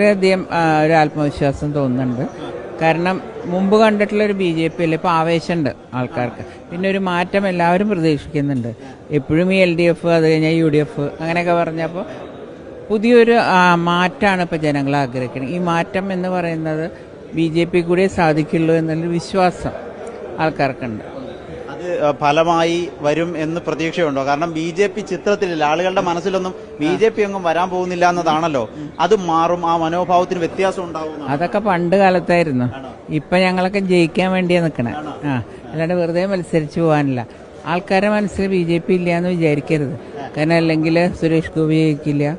വളരെയധികം ഒരു ആത്മവിശ്വാസം തോന്നുന്നുണ്ട്. കാരണം മുമ്പ് കണ്ടിട്ടുള്ളൊരു BJP അല്ലേ, ഇപ്പോൾ ആവേശമുണ്ട് ആൾക്കാർക്ക്. പിന്നെ ഒരു മാറ്റം എല്ലാവരും പ്രതീക്ഷിക്കുന്നുണ്ട്. എപ്പോഴും ഈ LDF അത് കഴിഞ്ഞാൽ UDF അങ്ങനെയൊക്കെ പറഞ്ഞപ്പോൾ പുതിയൊരു മാറ്റമാണ് ഇപ്പോൾ ജനങ്ങൾ ആഗ്രഹിക്കുന്നത്. ഈ മാറ്റം എന്ന് പറയുന്നത് BJP കൂടെ സാധിക്കുള്ളൂ എന്നുള്ളൊരു വിശ്വാസം ആൾക്കാർക്കുണ്ട്. അത് ഫലമായി വരും എന്ന് പ്രതീക്ഷയുണ്ടോ? കാരണം BJP ചിത്രത്തിലില്ല, ആളുകളുടെ മനസ്സിലൊന്നും BJP ഒന്നും വരാൻ പോകുന്നില്ല എന്നതാണല്ലോ. അത് മാറും, ആ മനോഭാവത്തിന് വ്യത്യാസം ഉണ്ടാവും. അതൊക്കെ പണ്ട് കാലത്തായിരുന്നു. ഇപ്പൊ ഞങ്ങളൊക്കെ ജയിക്കാൻ വേണ്ടിയാ നിൽക്കണേ. അല്ലാണ്ട് വെറുതെ മത്സരിച്ചു പോകാനില്ല. ആൾക്കാരുടെ മനസ്സിൽ BJP ഇല്ല എന്ന് വിചാരിക്കരുത്. കാരണം അല്ലെങ്കിൽ സുരേഷ് ഗോപി ജയിക്കില്ല,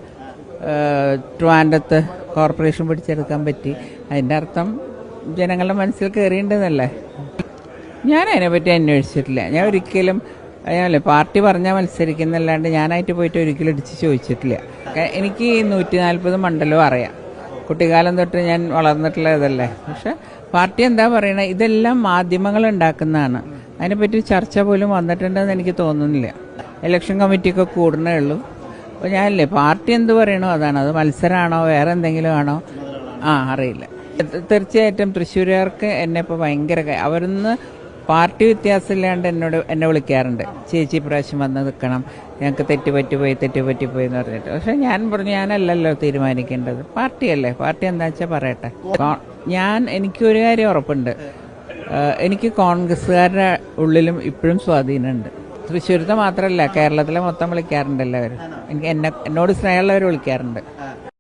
ട്രിവാൻഡ്രത്ത് കോർപ്പറേഷൻ പിടിച്ചെടുക്കാൻ പറ്റി. അതിന്റെ അർത്ഥം ജനങ്ങളുടെ മനസ്സിൽ കയറിയിട്ടുണ്ടെന്നല്ലേ. ഞാൻ അതിനെപ്പറ്റി അന്വേഷിച്ചിട്ടില്ല. ഞാൻ ഒരിക്കലും പാർട്ടി പറഞ്ഞാൽ മത്സരിക്കുന്നല്ലാണ്ട് ഞാനായിട്ട് പോയിട്ട് ഒരിക്കലും ഇടിച്ച് ചോദിച്ചിട്ടില്ല. എനിക്ക് 140 മണ്ഡലവും അറിയാം. കുട്ടിക്കാലം തൊട്ട് ഞാൻ വളർന്നിട്ടുള്ള ഇതല്ലേ. പക്ഷെ പാർട്ടി എന്താ പറയണത്, ഇതെല്ലാം മാധ്യമങ്ങൾ ഉണ്ടാക്കുന്നതാണ്. അതിനെപ്പറ്റി ചർച്ച പോലും വന്നിട്ടുണ്ടെന്ന് എനിക്ക് തോന്നുന്നില്ല. ഇലക്ഷൻ കമ്മിറ്റിയൊക്കെ കൂടുന്നേ ഉള്ളൂ. അപ്പോൾ ഞാനല്ലേ പാർട്ടി എന്ത് പറയണോ അതാണ്. അത് മത്സരമാണോ വേറെ എന്തെങ്കിലും ആണോ അറിയില്ല. തീർച്ചയായിട്ടും തൃശ്ശൂരുകാർക്ക് എന്നെ ഇപ്പോൾ ഭയങ്കര അവരിന്ന് പാർട്ടി വ്യത്യാസമില്ലാണ്ട് എന്നെ വിളിക്കാറുണ്ട്. ചേച്ചി പ്രാവശ്യം വന്ന് നിൽക്കണം, ഞങ്ങൾക്ക് തെറ്റുപറ്റിപ്പോയി എന്ന് പറഞ്ഞിട്ട്. പക്ഷെ ഞാൻ പറഞ്ഞു, ഞാനല്ലല്ലോ തീരുമാനിക്കേണ്ടത്, പാർട്ടിയല്ലേ, പാർട്ടി എന്താ വെച്ചാൽ പറയട്ടെ. എനിക്കൊരു കാര്യം ഉറപ്പുണ്ട്, എനിക്ക് കോൺഗ്രസ്സുകാരുടെ ഉള്ളിലും ഇപ്പോഴും സ്വാധീനമുണ്ട്. തൃശ്ശൂരത്തെ മാത്രമല്ല, കേരളത്തിലെ മൊത്തം വിളിക്കാറുണ്ട് എല്ലാവരും. എന്നോട് സ്നേഹമുള്ളവർ വിളിക്കാറുണ്ട്.